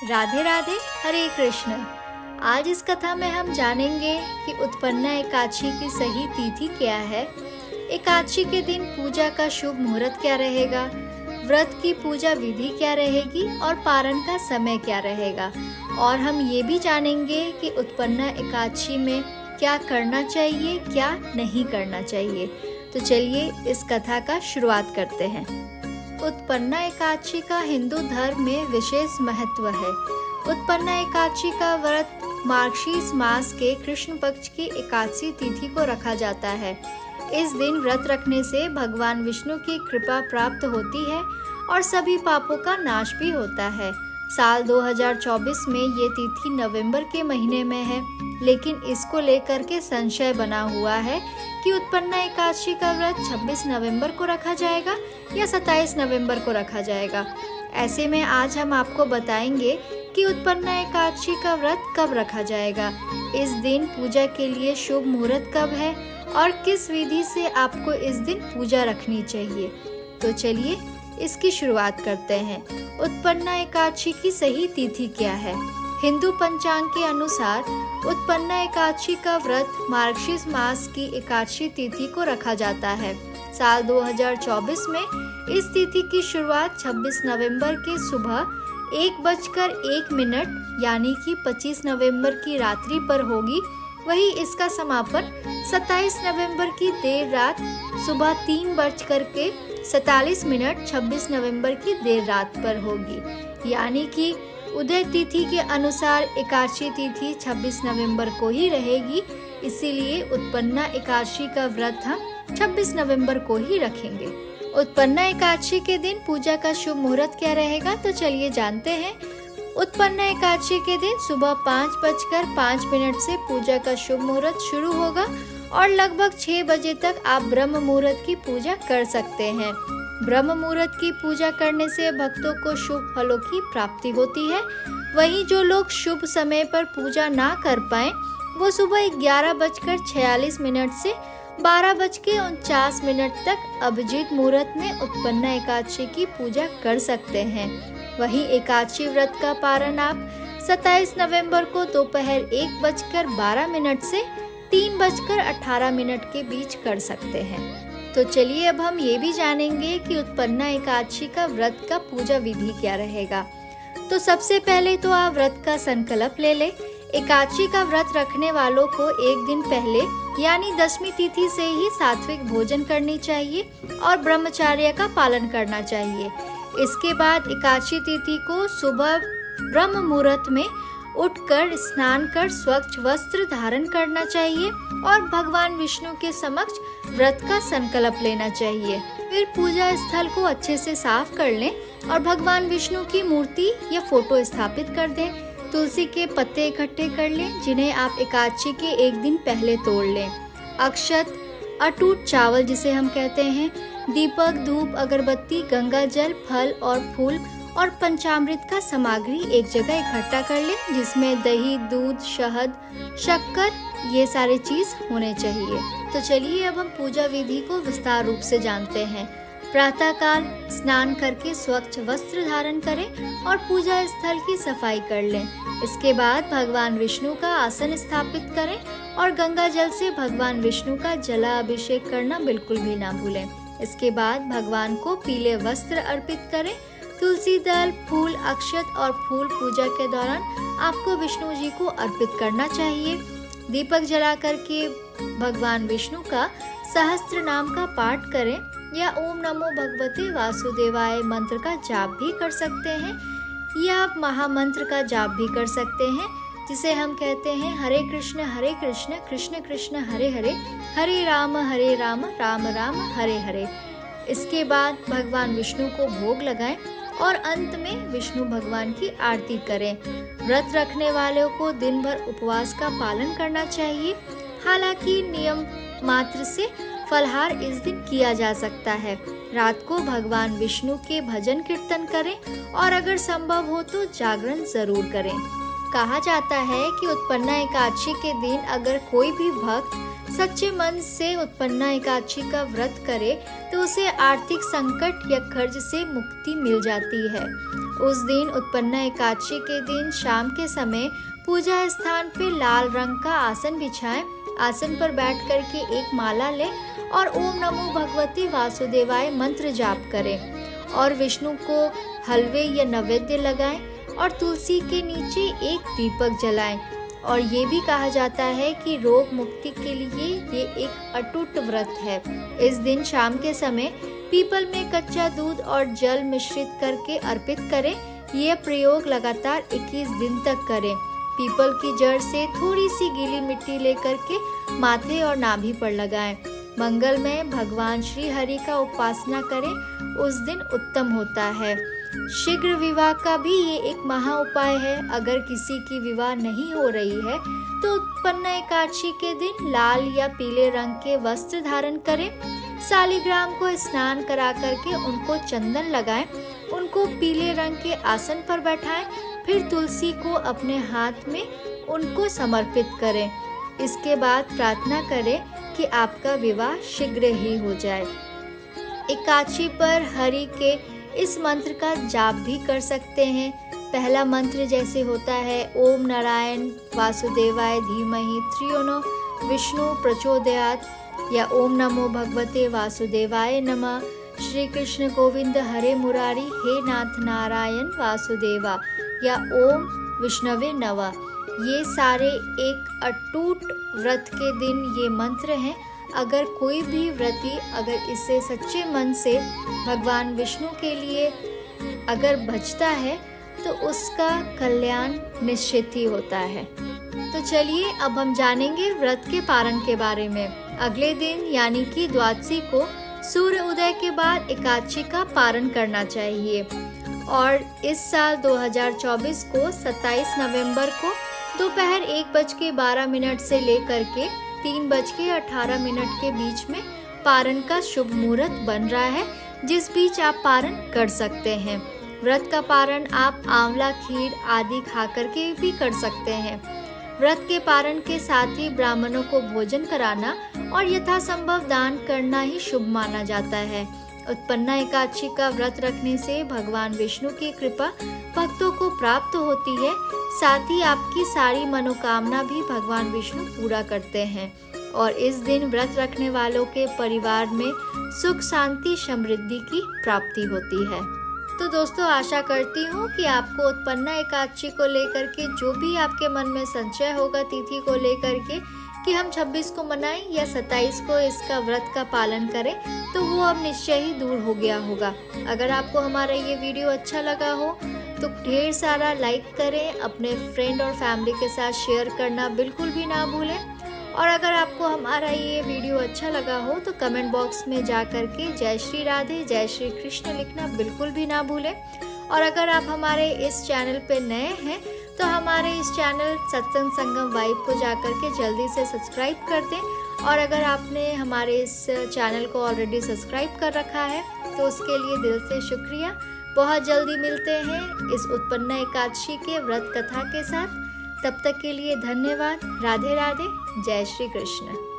राधे राधे, हरे कृष्ण। आज इस कथा में हम जानेंगे कि उत्पन्ना एकादशी की सही तिथि क्या है, एकादशी के दिन पूजा का शुभ मुहूर्त क्या रहेगा, व्रत की पूजा विधि क्या रहेगी और पारण का समय क्या रहेगा। और हम ये भी जानेंगे कि उत्पन्ना एकादशी में क्या करना चाहिए, क्या नहीं करना चाहिए। तो चलिए इस कथा का शुरुआत करते हैं। उत्पन्ना एकादशी का हिंदू धर्म में विशेष महत्व है। उत्पन्ना एकादशी का व्रत मार्गशीर्ष मास के कृष्ण पक्ष की एकादशी तिथि को रखा जाता है। इस दिन व्रत रखने से भगवान विष्णु की कृपा प्राप्त होती है और सभी पापों का नाश भी होता है। साल 2024 में ये तिथि नवंबर के महीने में है, लेकिन इसको लेकर के संशय बना हुआ है कि उत्पन्ना एकादशी का व्रत 26 नवंबर को रखा जाएगा या 27 नवंबर को रखा जाएगा। ऐसे में आज हम आपको बताएंगे कि उत्पन्ना एकादशी का व्रत कब रखा जाएगा, इस दिन पूजा के लिए शुभ मुहूर्त कब है और किस विधि से आपको इस दिन पूजा रखनी चाहिए। तो चलिए इसकी शुरुआत करते हैं। उत्पन्ना एकादशी की सही तिथि क्या है? हिंदू पंचांग के अनुसार उत्पन्ना एकादशी का व्रत मार्गशीर्ष मास की एकादशी तिथि को रखा जाता है। साल 2024 में इस तिथि की शुरुआत 26 नवंबर के सुबह 1:01 यानी कि 25 नवंबर की रात्रि पर होगी। वही इसका समापन 27 नवंबर की देर रात सुबह 3:47 26 नवंबर की देर रात पर होगी। यानी कि उदय तिथि के अनुसार एकादशी तिथि 26 नवंबर को ही रहेगी। इसीलिए उत्पन्ना एकादशी का व्रत हम 26 नवंबर को ही रखेंगे। उत्पन्ना एकादशी के दिन पूजा का शुभ मुहूर्त क्या रहेगा, तो चलिए जानते हैं। उत्पन्ना एकादशी के दिन सुबह 5:05 से पूजा का शुभ मुहूर्त शुरू होगा और लगभग 6 बजे तक आप ब्रह्म मुहूर्त की पूजा कर सकते हैं। ब्रह्म मुहूर्त की पूजा करने से भक्तों को शुभ फलों की प्राप्ति होती है। वहीं जो लोग शुभ समय पर पूजा ना कर पाए, वो सुबह 11:46 से 12:49 तक अभिजीत मुहूर्त में उत्पन्ना एकादशी की पूजा कर सकते हैं। वहीं एकादशी व्रत का पारण आप 27 नवंबर को दोपहर 1:12 से 3:18 के बीच कर सकते हैं। तो चलिए अब हम ये भी जानेंगे कि उत्पन्ना एकादशी का व्रत का पूजा विधि क्या रहेगा। तो सबसे पहले तो आप व्रत का संकल्प ले ले। एकादशी का व्रत रखने वालों को एक दिन पहले यानी 10वीं तिथि से ही सात्विक भोजन करनी चाहिए और ब्रह्मचर्य का पालन करना चाहिए। इसके बाद एकादशी तिथि को सुबह ब्रह्म मुहूर्त में उठकर स्नान कर स्वच्छ वस्त्र धारण करना चाहिए और भगवान विष्णु के समक्ष व्रत का संकल्प लेना चाहिए। फिर पूजा स्थल को अच्छे से साफ कर लें और भगवान विष्णु की मूर्ति या फोटो स्थापित कर दें। तुलसी के पत्ते इकट्ठे कर लें, जिन्हें आप एकादशी के एक दिन पहले तोड़ लें। अक्षत, अटूट चावल जिसे हम कहते हैं, दीपक, धूप, अगरबत्ती, गंगा जल, फल और फूल और पंचामृत का सामग्री एक जगह इकट्ठा कर लें, जिसमें दही, दूध, शहद, शक्कर ये सारे चीज होने चाहिए। तो चलिए अब हम पूजा विधि को विस्तार रूप से जानते हैं। प्रातःकाल स्नान करके स्वच्छ वस्त्र धारण करें और पूजा स्थल की सफाई कर लें। इसके बाद भगवान विष्णु का आसन स्थापित करें और गंगा जल से भगवान विष्णु का जलाभिषेक करना बिल्कुल भी ना भूलें। इसके बाद भगवान को पीले वस्त्र अर्पित करें। तुलसी दल, फूल, अक्षत और फूल पूजा के दौरान आपको विष्णु जी को अर्पित करना चाहिए। दीपक जला करके भगवान विष्णु का सहस्त्र नाम का पाठ करें या ओम नमो भगवते वासुदेवाय मंत्र का जाप भी कर सकते हैं या आप महामंत्र का जाप भी कर सकते हैं, जिसे हम कहते हैं हरे कृष्ण कृष्ण कृष्ण हरे हरे, हरे राम राम राम हरे हरे। इसके बाद भगवान विष्णु को भोग लगाएं और अंत में विष्णु भगवान की आरती करें। व्रत रखने वालों को दिन भर उपवास का पालन करना चाहिए। हालांकि नियम मात्र से फलहार इस दिन किया जा सकता है। रात को भगवान विष्णु के भजन कीर्तन करें और अगर संभव हो तो जागरण जरूर करें। कहा जाता है कि उत्पन्ना एकादशी के दिन अगर कोई भी भक्त सच्चे मन से उत्पन्ना एकादशी का व्रत करे तो उसे आर्थिक संकट या कर्ज से मुक्ति मिल जाती है। उस दिन उत्पन्ना एकादशी के दिन शाम के समय पूजा स्थान पे लाल रंग का आसन बिछाएं। आसन पर बैठ कर के एक माला लें और ओम नमो भगवते वासुदेवाय मंत्र जाप करें और विष्णु को हलवे या नैवेद्य लगाएं और तुलसी के नीचे एक दीपक जलाएं। और ये भी कहा जाता है कि रोग मुक्ति के लिए ये एक अटूट व्रत है। इस दिन शाम के समय पीपल में कच्चा दूध और जल मिश्रित करके अर्पित करें। यह प्रयोग लगातार 21 दिन तक करें। पीपल की जड़ से थोड़ी सी गीली मिट्टी लेकर के माथे और नाभि पर लगाएं। मंगल में भगवान श्री हरि का उपासना करें, उस दिन उत्तम होता है। शीघ्र विवाह का भी ये एक महा उपाय है। अगर किसी की विवाह नहीं हो रही है तो उत्पन्ना एकादशी के दिन लाल या पीले रंग के वस्त्र धारण करें। सालिग्राम को स्नान करा करके उनको चंदन लगाएं, उनको पीले रंग के आसन पर बैठाएं, फिर तुलसी को अपने हाथ में उनको समर्पित करें। इसके बाद प्रार्थना करें कि आपका विवाह शीघ्र ही हो जाए। एकादशी पर हरि के इस मंत्र का जाप भी कर सकते हैं। पहला मंत्र जैसे होता है ओम नारायण वासुदेवाय धीमहि धियो यो विष्णु प्रचोदयात्, या ओम नमो भगवते वासुदेवाय नमः, श्री कृष्ण गोविंद हरे मुरारी हे नाथ नारायण वासुदेवा, या ओम विष्णवे नमः। ये सारे एक अटूट व्रत के दिन ये मंत्र हैं। अगर कोई भी व्रती अगर इसे सच्चे मन से भगवान विष्णु के लिए अगर भजता है तो उसका कल्याण निश्चित ही होता है। तो चलिए अब हम जानेंगे व्रत के पारण के बारे में। अगले दिन यानी कि द्वादशी को सूर्य उदय के बाद एकादशी का पारण करना चाहिए। और इस साल 2024 को 27 नवंबर को दोपहर 1:12 से लेकर के 3:18 के बीच में पारण का शुभ मुहूर्त बन रहा है, जिस बीच आप पारण कर सकते हैं। व्रत का पारण आप आंवला खीर आदि खा करके भी कर सकते हैं। व्रत के पारण के साथ ही ब्राह्मणों को भोजन कराना और यथासंभव दान करना ही शुभ माना जाता है। उत्पन्ना एकादशी का व्रत रखने से भगवान विष्णु की कृपा भक्तों को प्राप्त होती है। साथ ही आपकी सारी मनोकामना भी भगवान विष्णु पूरा करते हैं और इस दिन व्रत रखने वालों के परिवार में सुख शांति समृद्धि की प्राप्ति होती है। तो दोस्तों, आशा करती हूँ कि आपको उत्पन्ना एकादशी को लेकर के जो भी आपके मन में संशय होगा तिथि को लेकर के कि हम 26 को मनाएं या 27 को इसका व्रत का पालन करें, तो वो अब निश्चय ही दूर हो गया होगा। अगर आपको हमारा ये वीडियो अच्छा लगा हो तो ढेर सारा लाइक करें, अपने फ्रेंड और फैमिली के साथ शेयर करना बिल्कुल भी ना भूलें। और अगर आपको हमारा ये वीडियो अच्छा लगा हो तो कमेंट बॉक्स में जा कर के जय श्री राधे जय श्री कृष्ण लिखना बिल्कुल भी ना भूलें। और अगर आप हमारे इस चैनल पे नए हैं तो हमारे इस चैनल सत्संग संगम वाइब को जाकर के जल्दी से सब्सक्राइब कर दें। और अगर आपने हमारे इस चैनल को ऑलरेडी सब्सक्राइब कर रखा है तो उसके लिए दिल से शुक्रिया। बहुत जल्दी मिलते हैं इस उत्पन्ना एकादशी के व्रत कथा के साथ। तब तक के लिए धन्यवाद। राधे राधे, जय श्री कृष्ण।